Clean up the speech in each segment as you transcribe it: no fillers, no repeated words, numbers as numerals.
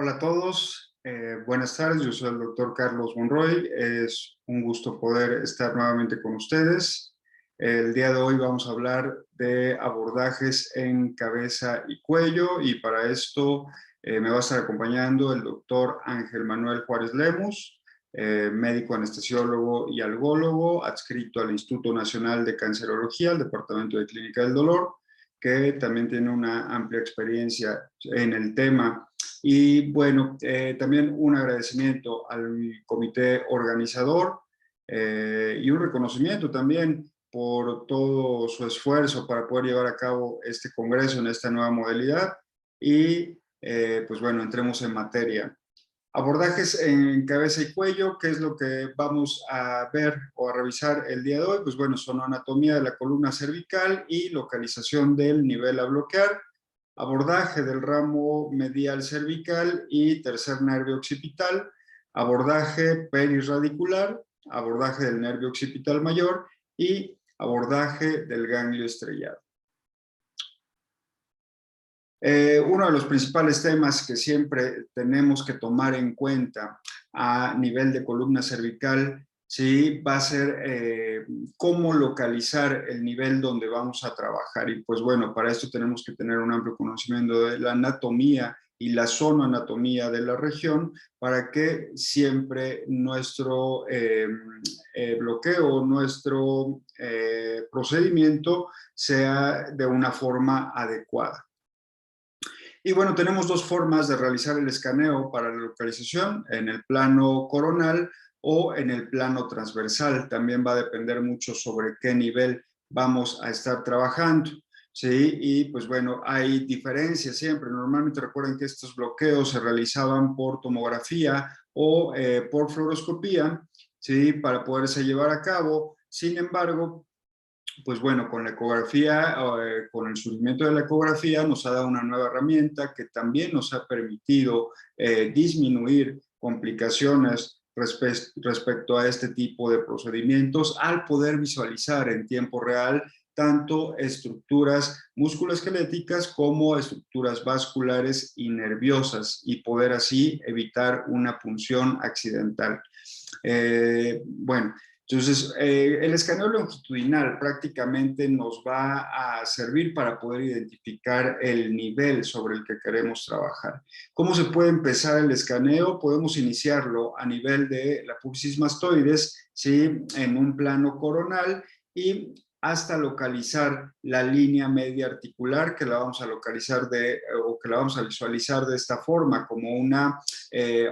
Hola a todos, buenas tardes, yo soy el doctor Carlos Monroy, es un gusto poder estar nuevamente con ustedes. El día de hoy vamos a hablar de abordajes en cabeza y cuello y para esto me va a estar acompañando el doctor Ángel Manuel Juárez Lemus, médico anestesiólogo y algólogo, adscrito al Instituto Nacional de Cancerología, al Departamento de Clínica del Dolor, que también tiene una amplia experiencia en el tema. Y bueno, también un agradecimiento al comité organizador y un reconocimiento también por todo su esfuerzo para poder llevar a cabo este congreso en esta nueva modalidad. Y pues bueno, entremos en materia. Abordajes en cabeza y cuello, ¿qué es lo que vamos a ver o a revisar el día de hoy? Pues bueno, son anatomía de la columna cervical y localización del nivel a bloquear, abordaje del ramo medial cervical y tercer nervio occipital, abordaje perirradicular, abordaje del nervio occipital mayor y abordaje del ganglio estrellado. Uno de los principales temas que siempre tenemos que tomar en cuenta a nivel de columna cervical, sí, va a ser cómo localizar el nivel donde vamos a trabajar. Y pues bueno, para esto tenemos que tener un amplio conocimiento de la anatomía y la zooanatomía de la región para que siempre nuestro bloqueo, nuestro procedimiento sea de una forma adecuada. Y bueno, tenemos dos formas de realizar el escaneo para la localización, en el plano coronal o en el plano transversal. También va a depender mucho sobre qué nivel vamos a estar trabajando. Sí, y pues bueno, hay diferencias siempre. Normalmente recuerden que estos bloqueos se realizaban por tomografía o por fluoroscopía, sí, para poderse llevar a cabo. Sin embargo, pues bueno, con la ecografía, con el surgimiento de la ecografía nos ha dado una nueva herramienta que también nos ha permitido disminuir complicaciones respecto a este tipo de procedimientos al poder visualizar en tiempo real tanto estructuras musculoesqueléticas como estructuras vasculares y nerviosas y poder así evitar una punción accidental. Bueno, entonces, el escaneo longitudinal prácticamente nos va a servir para poder identificar el nivel sobre el que queremos trabajar. ¿Cómo se puede empezar el escaneo? Podemos iniciarlo a nivel de la apófisis mastoides, ¿sí? En un plano coronal y hasta localizar la línea media articular que la vamos a localizar o que la vamos a visualizar de esta forma, como una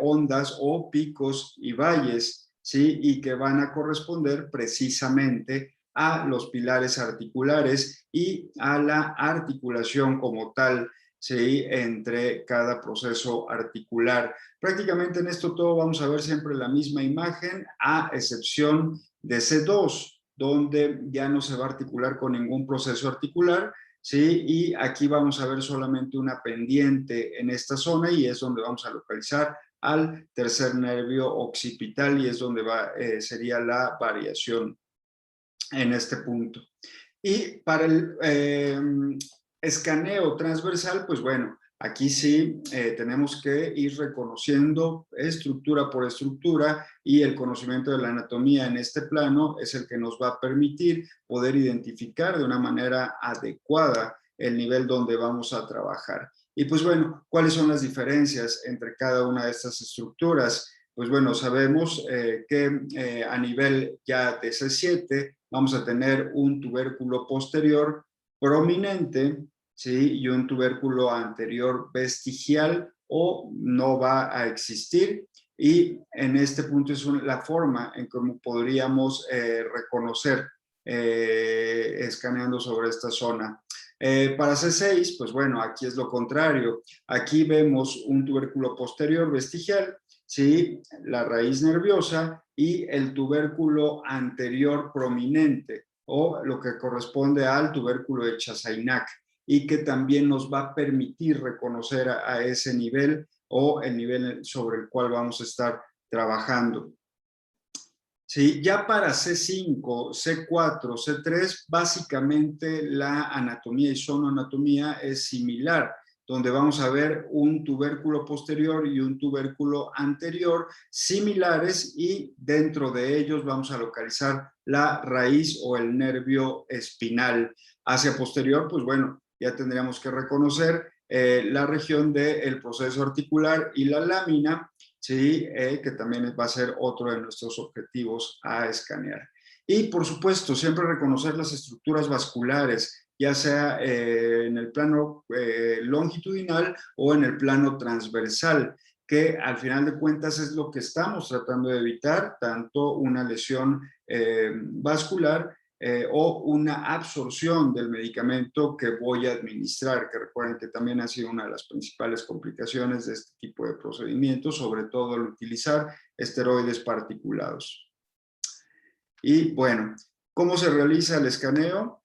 ondas o picos y valles, ¿sí? Y que van a corresponder precisamente a los pilares articulares y a la articulación como tal, ¿sí? Entre cada proceso articular. Prácticamente en esto todo vamos a ver siempre la misma imagen, a excepción de C2, donde ya no se va a articular con ningún proceso articular, ¿sí? Y aquí vamos a ver solamente una pendiente en esta zona y es donde vamos a localizar al tercer nervio occipital y es donde sería la variación en este punto. Y para el escaneo transversal, pues bueno, aquí sí tenemos que ir reconociendo estructura por estructura y el conocimiento de la anatomía en este plano es el que nos va a permitir poder identificar de una manera adecuada el nivel donde vamos a trabajar. Y pues bueno, ¿cuáles son las diferencias entre cada una de estas estructuras? Pues bueno, sabemos que a nivel ya de C7 vamos a tener un tubérculo posterior prominente, ¿sí? Y un tubérculo anterior vestigial o no va a existir. Y en este punto es la forma en cómo podríamos reconocer escaneando sobre esta zona. Para C6, pues bueno, aquí es lo contrario. Aquí vemos un tubérculo posterior vestigial, ¿sí? La raíz nerviosa y el tubérculo anterior prominente o lo que corresponde al tubérculo de Chassaignac y que también nos va a permitir reconocer a ese nivel o el nivel sobre el cual vamos a estar trabajando. Sí, ya para C5, C4, C3, básicamente la anatomía y zooanatomía es similar. donde vamos a ver un tubérculo posterior y un tubérculo anterior similares, y dentro de ellos vamos a localizar la raíz o el nervio espinal. Hacia posterior, pues bueno, ya tendríamos que reconocer la región del proceso articular y la lámina, ¿sí? Que también va a ser otro de nuestros objetivos a escanear. Y por supuesto, siempre reconocer las estructuras vasculares, ya sea en el plano longitudinal o en el plano transversal, que al final de cuentas es lo que estamos tratando de evitar, tanto una lesión vascular o una absorción del medicamento que voy a administrar, que recuerden que también ha sido una de las principales complicaciones de este tipo de procedimientos, sobre todo al utilizar esteroides particulados. Y bueno, ¿cómo se realiza el escaneo?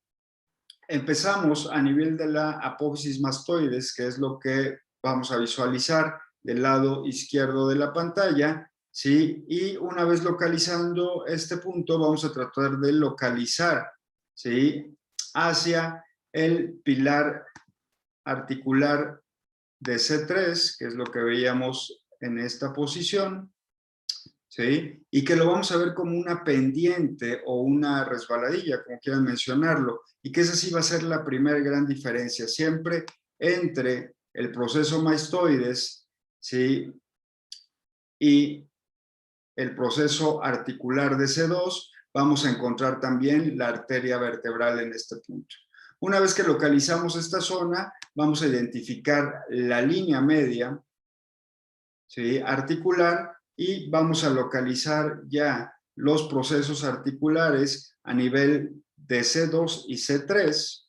Empezamos a nivel de la apófisis mastoides, que es lo que vamos a visualizar del lado izquierdo de la pantalla, ¿sí? Y una vez localizando este punto, vamos a tratar de localizar, ¿sí?, hacia el pilar articular de C3, que es lo que veíamos en esta posición, ¿sí? Y que lo vamos a ver como una pendiente o una resbaladilla, como quieran mencionarlo, y que esa sí va a ser la primera gran diferencia, siempre entre el proceso mastoides, ¿sí?, y el proceso articular de C2, vamos a encontrar también la arteria vertebral en este punto. Una vez que localizamos esta zona, vamos a identificar la línea media, ¿sí?, articular, y vamos a localizar ya los procesos articulares a nivel de C2 y C3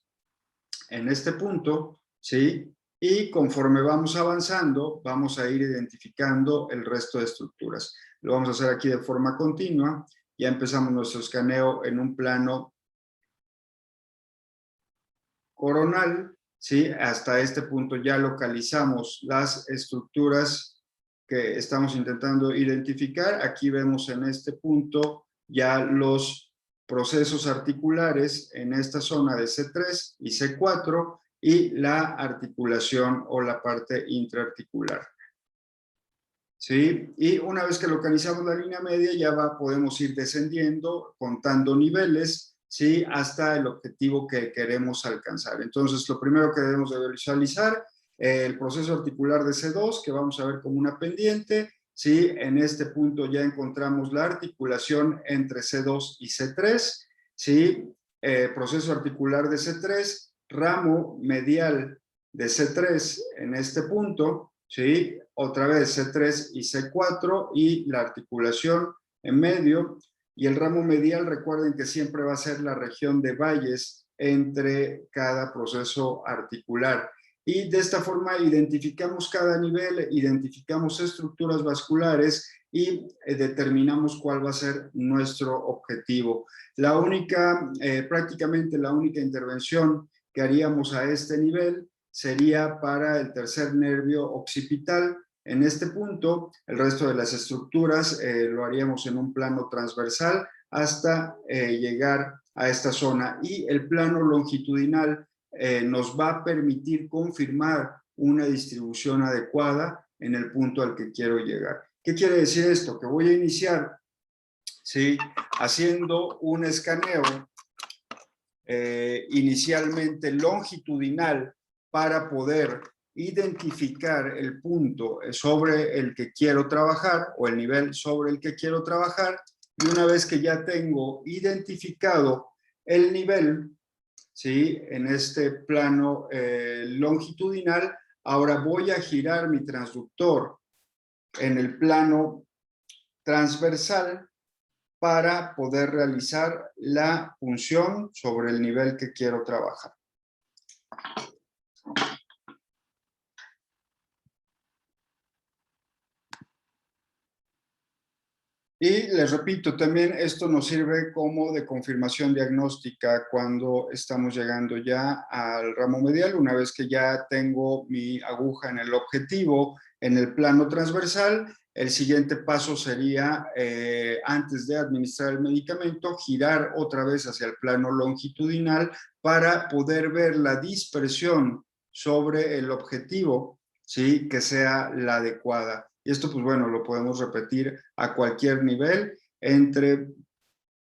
en este punto, ¿sí? Y conforme vamos avanzando, vamos a ir identificando el resto de estructuras. Lo vamos a hacer aquí de forma continua. Ya empezamos nuestro escaneo en un plano coronal, ¿sí? Hasta este punto ya localizamos las estructuras que estamos intentando identificar. Aquí vemos en este punto ya los procesos articulares en esta zona de C3 y C4 y la articulación o la parte intraarticular, ¿sí? Y una vez que localizamos la línea media, ya podemos ir descendiendo, contando niveles, ¿sí?, hasta el objetivo que queremos alcanzar. Entonces, lo primero que debemos de visualizar, el proceso articular de C2, que vamos a ver como una pendiente, ¿sí? En este punto ya encontramos la articulación entre C2 y C3, ¿sí? Proceso articular de C3, ramo medial de C3 en este punto, ¿sí? Otra vez C3 y C4 y la articulación en medio, y el ramo medial, recuerden que siempre va a ser la región de valles entre cada proceso articular. Y de esta forma identificamos cada nivel, identificamos estructuras vasculares y determinamos cuál va a ser nuestro objetivo. La única, prácticamente la única intervención que haríamos a este nivel sería para el tercer nervio occipital. En este punto, el resto de las estructuras lo haríamos en un plano transversal hasta llegar a esta zona, y el plano longitudinal nos va a permitir confirmar una distribución adecuada en el punto al que quiero llegar. ¿Qué quiere decir esto? Que voy a iniciar, ¿sí?, haciendo un escaneo inicialmente longitudinal para poder identificar el punto sobre el que quiero trabajar o el nivel sobre el que quiero trabajar, y una vez que ya tengo identificado el nivel, ¿sí?, en este plano longitudinal, ahora voy a girar mi transductor en el plano transversal para poder realizar la punción sobre el nivel que quiero trabajar. Y les repito, también esto nos sirve como de confirmación diagnóstica cuando estamos llegando ya al ramo medial. Una vez que ya tengo mi aguja en el objetivo, en el plano transversal, el siguiente paso sería, antes de administrar el medicamento, girar otra vez hacia el plano longitudinal para poder ver la dispersión sobre el objetivo, ¿sí? Que sea la adecuada. Y esto, pues bueno, lo podemos repetir a cualquier nivel, entre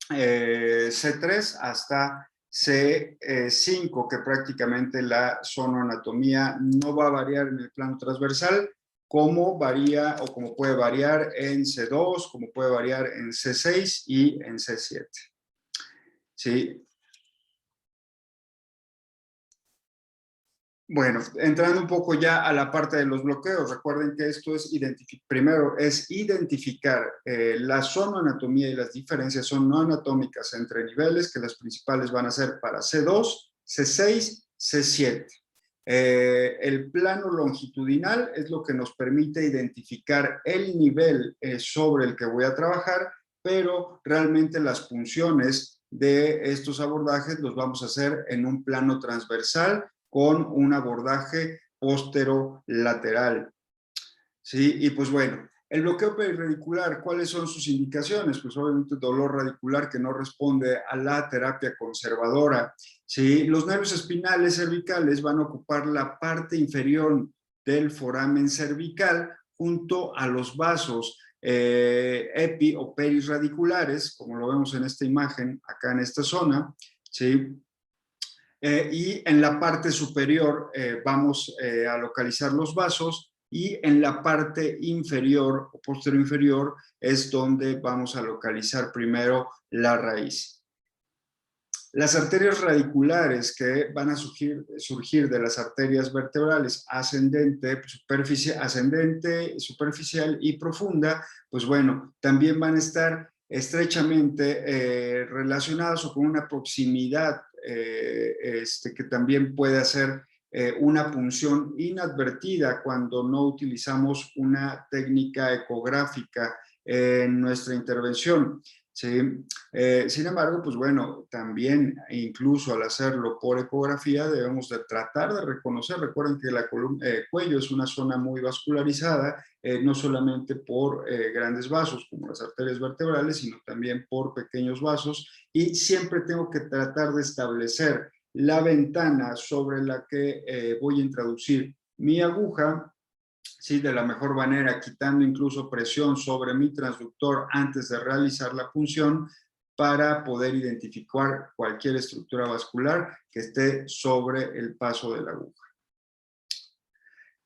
C3 hasta C5, que prácticamente la zonoanatomía no va a variar en el plano transversal, como varía o como puede variar en C2, como puede variar en C6 y en C7. ¿Sí? Bueno, entrando un poco ya a la parte de los bloqueos, recuerden que esto es primero es identificar la zonoanatomía y las diferencias son no anatómicas entre niveles, que las principales van a ser para C2, C6, C7. El plano longitudinal es lo que nos permite identificar el nivel sobre el que voy a trabajar, pero realmente las funciones de estos abordajes los vamos a hacer en un plano transversal con un abordaje posterolateral. ¿Sí? Y pues bueno, el bloqueo perirradicular, ¿cuáles son sus indicaciones? Pues obviamente dolor radicular que no responde a la terapia conservadora. ¿Sí? Los nervios espinales cervicales van a ocupar la parte inferior del foramen cervical junto a los vasos epi o perirradiculares, como lo vemos en esta imagen, acá en esta zona, ¿sí? Y en la parte superior vamos a localizar los vasos y en la parte inferior o posterior inferior es donde vamos a localizar primero la raíz. Las arterias radiculares que van a surgir de las arterias vertebrales ascendente, superficial y profunda, pues bueno, también van a estar estrechamente relacionadas o con una proximidad que también puede hacer una punción inadvertida cuando no utilizamos una técnica ecográfica en nuestra intervención. ¿Sí? Sin embargo, pues bueno, también incluso al hacerlo por ecografía debemos de tratar de reconocer, recuerden que la cuello es una zona muy vascularizada, no solamente por grandes vasos como las arterias vertebrales, sino también por pequeños vasos y siempre tengo que tratar de establecer la ventana sobre la que voy a introducir mi aguja, ¿sí? De la mejor manera, quitando incluso presión sobre mi transductor antes de realizar la punción para poder identificar cualquier estructura vascular que esté sobre el paso de la aguja.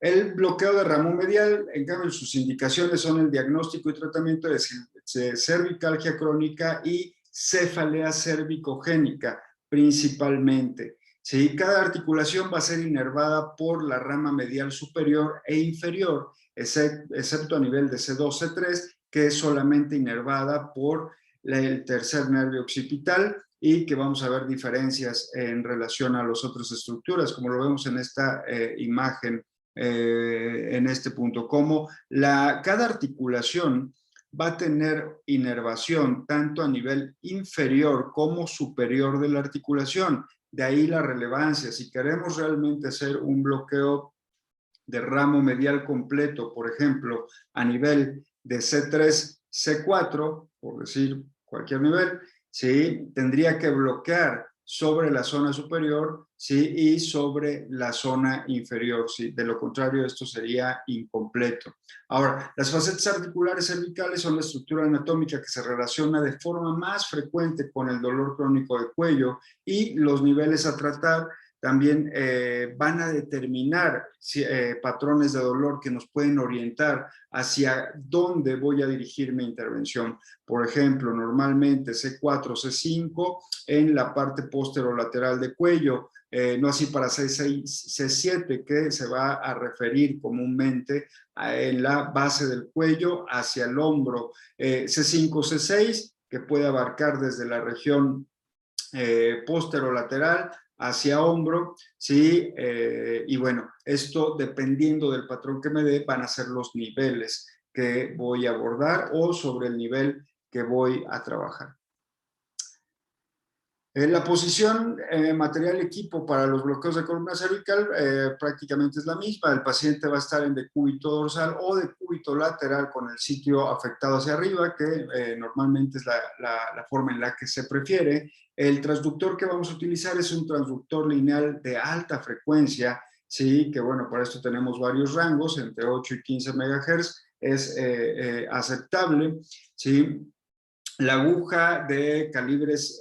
El bloqueo de ramo medial, en cambio, sus indicaciones son el diagnóstico y tratamiento de cervicalgia crónica y cefalea cervicogénica, principalmente. ¿Sí? Cada articulación va a ser inervada por la rama medial superior e inferior, excepto a nivel de C2, C3, que es solamente inervada por el tercer nervio occipital y que vamos a ver diferencias en relación a las otras estructuras, como lo vemos en esta imagen en este punto, como cada articulación va a tener inervación tanto a nivel inferior como superior de la articulación. De ahí la relevancia. Si queremos realmente hacer un bloqueo de ramo medial completo, por ejemplo, a nivel de C3, C4, por decir cualquier nivel, ¿sí? Tendría que bloquear sobre la zona superior, ¿sí? Y sobre la zona inferior, ¿sí? De lo contrario, esto sería incompleto. Ahora, las facetas articulares cervicales son la estructura anatómica que se relaciona de forma más frecuente con el dolor crónico de cuello y los niveles a tratar también van a determinar patrones de dolor que nos pueden orientar hacia dónde voy a dirigir mi intervención. Por ejemplo, normalmente C4, C5 en la parte posterolateral de cuello, no así para C6, C7, que se va a referir comúnmente en la base del cuello hacia el hombro. C5, C6, que puede abarcar desde la región posterolateral hacia hombro, ¿sí? Y bueno, esto dependiendo del patrón que me dé, van a ser los niveles que voy a abordar o sobre el nivel que voy a trabajar. La posición material-equipo para los bloqueos de columna cervical prácticamente es la misma. El paciente va a estar en decúbito dorsal o decúbito lateral con el sitio afectado hacia arriba, que normalmente es la forma en la que se prefiere. El transductor que vamos a utilizar es un transductor lineal de alta frecuencia, sí, que bueno, para esto tenemos varios rangos, entre 8 y 15 MHz es aceptable, ¿sí? La aguja de calibres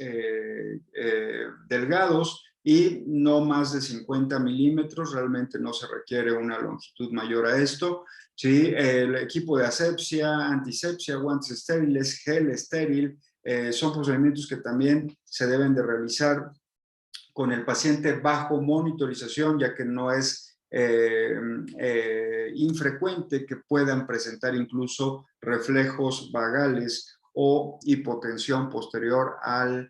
delgados y no más de 50 milímetros, realmente no se requiere una longitud mayor a esto, ¿sí? El equipo de asepsia, antisepsia, guantes estériles, gel estéril, son procedimientos que también se deben de realizar con el paciente bajo monitorización, ya que no es infrecuente que puedan presentar incluso reflejos vagales o hipotensión posterior al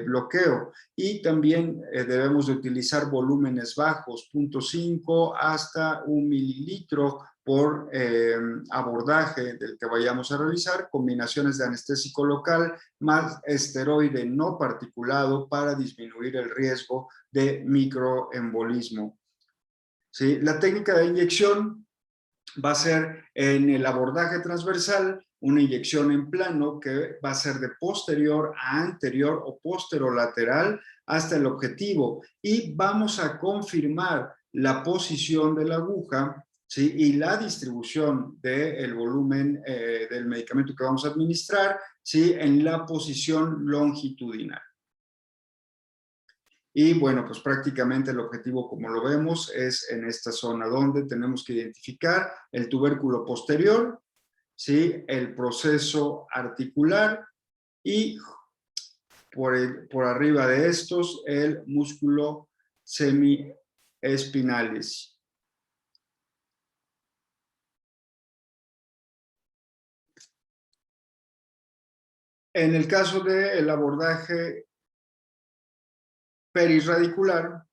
bloqueo. Y también debemos de utilizar volúmenes bajos, 0.5 hasta 1 mililitro por abordaje del que vayamos a realizar, combinaciones de anestésico local más esteroide no particulado para disminuir el riesgo de microembolismo. ¿Sí? La técnica de inyección va a ser en el abordaje transversal, una inyección en plano que va a ser de posterior a anterior o posterolateral hasta el objetivo, y vamos a confirmar la posición de la aguja, ¿sí? Y la distribución del volumen del medicamento que vamos a administrar, ¿sí? En la posición longitudinal. Y bueno, pues prácticamente el objetivo, como lo vemos, es en esta zona donde tenemos que identificar el tubérculo posterior, ¿sí? El proceso articular y por arriba de estos el músculo semiespinalis. En el caso del abordaje perirradicular,